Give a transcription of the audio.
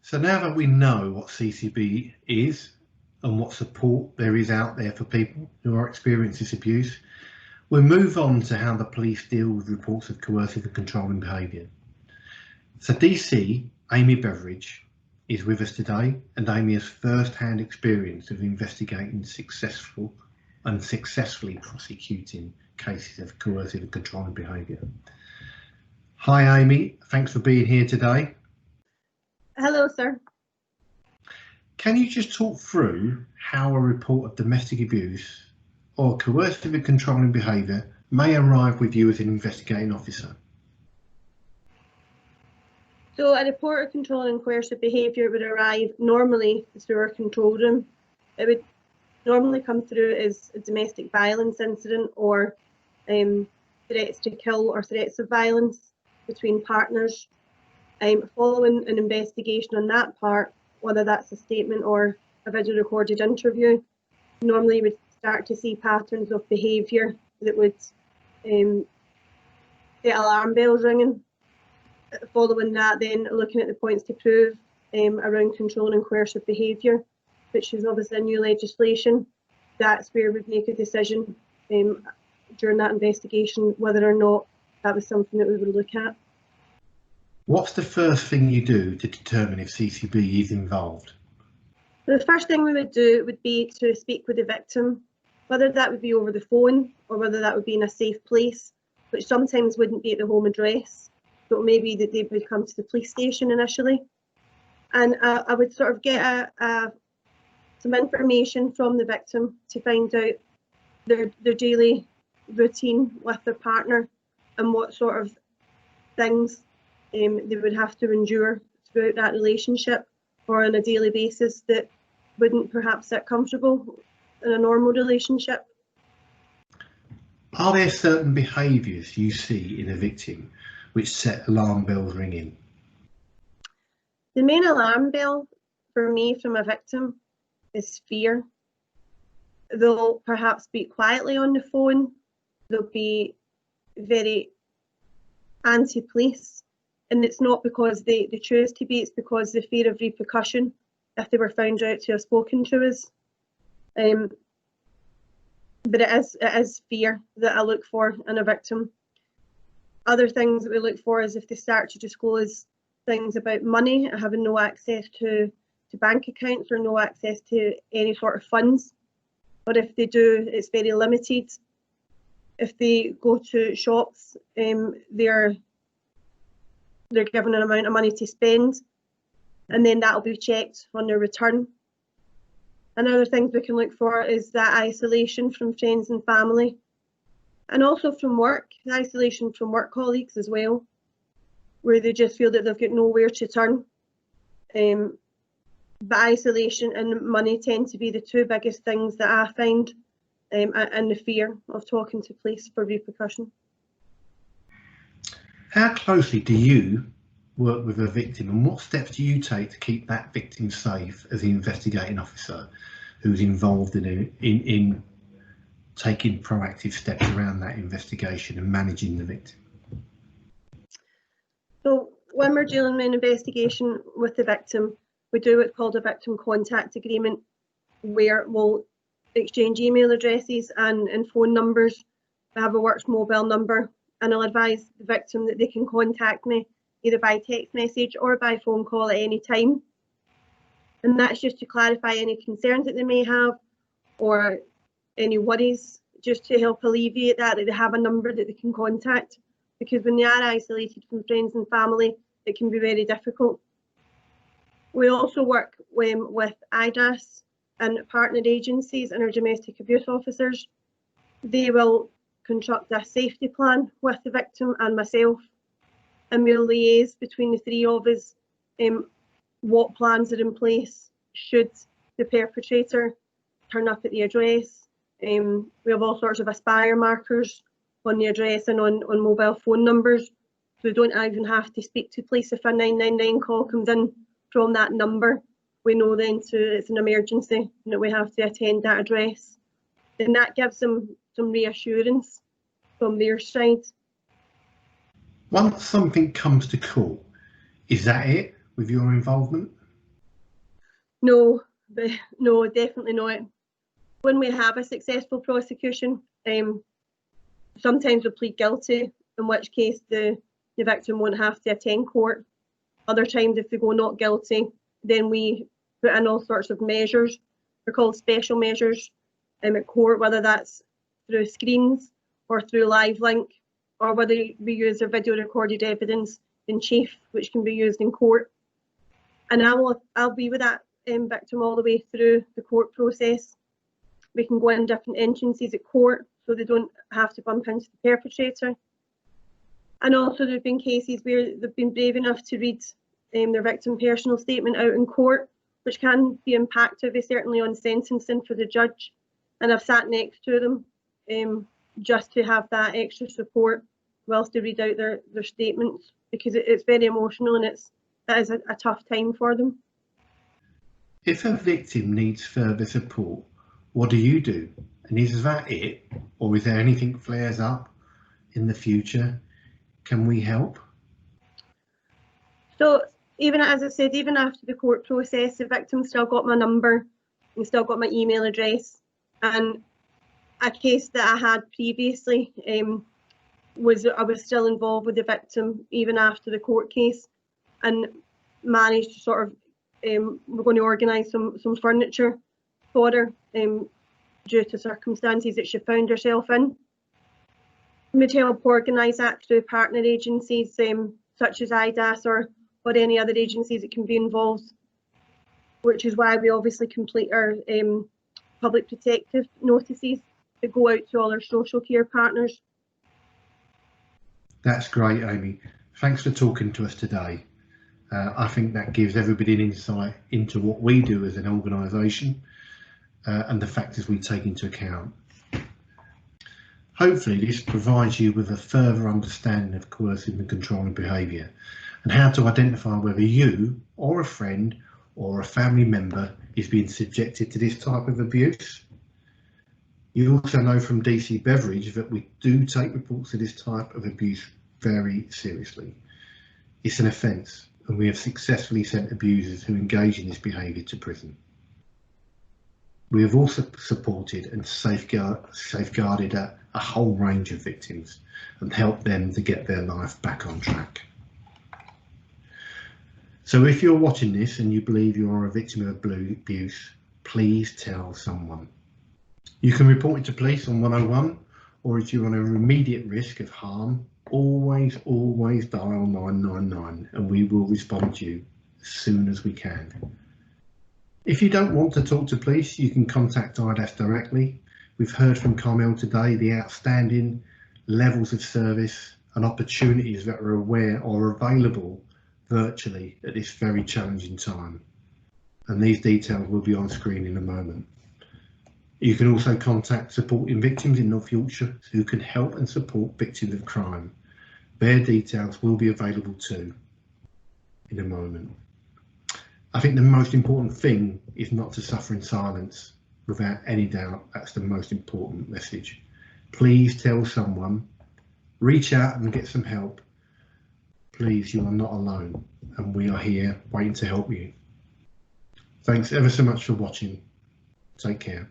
So now that we know what CCB is and what support there is out there for people who are experiencing this abuse, we'll move on to how the police deal with reports of coercive and controlling behaviour. So DC, Amy Beveridge, is with us today, and Amy has first-hand experience of investigating successfully prosecuting cases of coercive and controlling behaviour. Hi Amy, thanks for being here today. Hello sir. Can you just talk through how a report of domestic abuse or coercive and controlling behaviour may arrive with you as an investigating officer? So a report of controlling and coercive behaviour would arrive normally through our control room. It would normally come through as a domestic violence incident or threats to kill or threats of violence between partners. Following an investigation on that part, whether that's a statement or a video recorded interview, normally we'd start to see patterns of behaviour that would get alarm bells ringing. Following that, then looking at the points to prove around controlling and coercive behaviour, which is obviously a new legislation. That's where we'd make a decision during that investigation whether or not that was something that we would look at. What's the first thing you do to determine if CCB is involved? The first thing we would do would be to speak with the victim, whether that would be over the phone or whether that would be in a safe place, which sometimes wouldn't be at the home address. So maybe that they would come to the police station initially. And I would sort of get some information from the victim to find out their daily routine with their partner and what sort of things they would have to endure throughout that relationship or on a daily basis that wouldn't perhaps sit comfortable in a normal relationship. Are there certain behaviours you see in a victim which set alarm bells ringing? The main alarm bell for me from a victim is fear. They'll perhaps speak quietly on the phone. They'll be very anti-police. And it's not because they choose to be, it's because the fear of repercussion if they were found out to have spoken to us. But it is fear that I look for in a victim. Other things that we look for is if they start to disclose things about money, having no access to bank accounts or no access to any sort of funds. Or if they do, it's very limited. If they go to shops, they're given an amount of money to spend, and then that'll be checked on their return. And other things we can look for is that isolation from friends and family, and also from work, the isolation from work colleagues as well, where they just feel that they've got nowhere to turn. But isolation and money tend to be the two biggest things that I find, and the fear of talking to police for repercussion. How closely do you work with a victim, and what steps do you take to keep that victim safe as the investigating officer who's involved in taking proactive steps around that investigation and managing the victim? So when we're dealing with an investigation with the victim, we do what's called a victim contact agreement, where we'll exchange email addresses and phone numbers. I have a works mobile number, and I'll advise the victim that they can contact me either by text message or by phone call at any time. And that's just to clarify any concerns that they may have or any worries, just to help alleviate that they have a number that they can contact. Because when they are isolated from friends and family, it can be very difficult. We also work with IDAS and partner agencies and our domestic abuse officers. They will construct a safety plan with the victim and myself, and we'll liaise between the three of us what plans are in place should the perpetrator turn up at the address. We have all sorts of aspire markers on the address and on mobile phone numbers, so we don't even have to speak to police if a 999 call comes in from that number. We know then it's an emergency and that we have to attend that address, and that gives them some reassurance from their side. Once something comes to court, is that it with your involvement? No, no, definitely not. When we have a successful prosecution, sometimes we plead guilty, in which case the victim won't have to attend court. Other times, if we go not guilty, then we put in all sorts of measures. They're called special measures at court, whether that's through screens or through live link, or whether we use a video recorded evidence in chief, which can be used in court. And I'll be with that victim all the way through the court process. We can go in different entrances at court so they don't have to bump into the perpetrator. And also there have been cases where they've been brave enough to read their victim personal statement out in court, which can be impactful, certainly on sentencing for the judge. And I've sat next to them just to have that extra support whilst they read out their statements, because it's very emotional and that is a tough time for them. If a victim needs further support, what do you do? And is that it? Or is there anything flares up in the future? Can we help? So even, as I said, even after the court process, the victim still got my number and still got my email address. And a case that I had previously I was still involved with the victim even after the court case, and managed to sort of we're going to organise some furniture for her due to circumstances that she found herself in. We'd help organise that through partner agencies such as IDAS or any other agencies that can be involved, which is why we obviously complete our public protective notices that go out to all our social care partners. That's great, Amy. Thanks for talking to us today. I think that gives everybody an insight into what we do as an organisation and the factors we take into account. Hopefully this provides you with a further understanding of coercive and controlling behaviour and how to identify whether you or a friend or a family member is being subjected to this type of abuse. You also know from DC Beveridge that we do take reports of this type of abuse very seriously. It's an offence, and we have successfully sent abusers who engage in this behaviour to prison. We have also supported and safeguarded a whole range of victims and helped them to get their life back on track. So if you're watching this and you believe you are a victim of abuse, please tell someone. You can report it to police on 101, or if you're on an immediate risk of harm, always dial 999 and we will respond to you as soon as we can. If you don't want to talk to police, you can contact IDAS directly. We've heard from Carmel today the outstanding levels of service and opportunities that are aware or available virtually at this very challenging time. And these details will be on screen in a moment. You can also contact Supporting Victims in North Yorkshire, who can help and support victims of crime. Their details will be available too in a moment. I think the most important thing is not to suffer in silence. Without any doubt, that's the most important message. Please tell someone, reach out and get some help. Please, you are not alone, and we are here waiting to help you. Thanks ever so much for watching. Take care.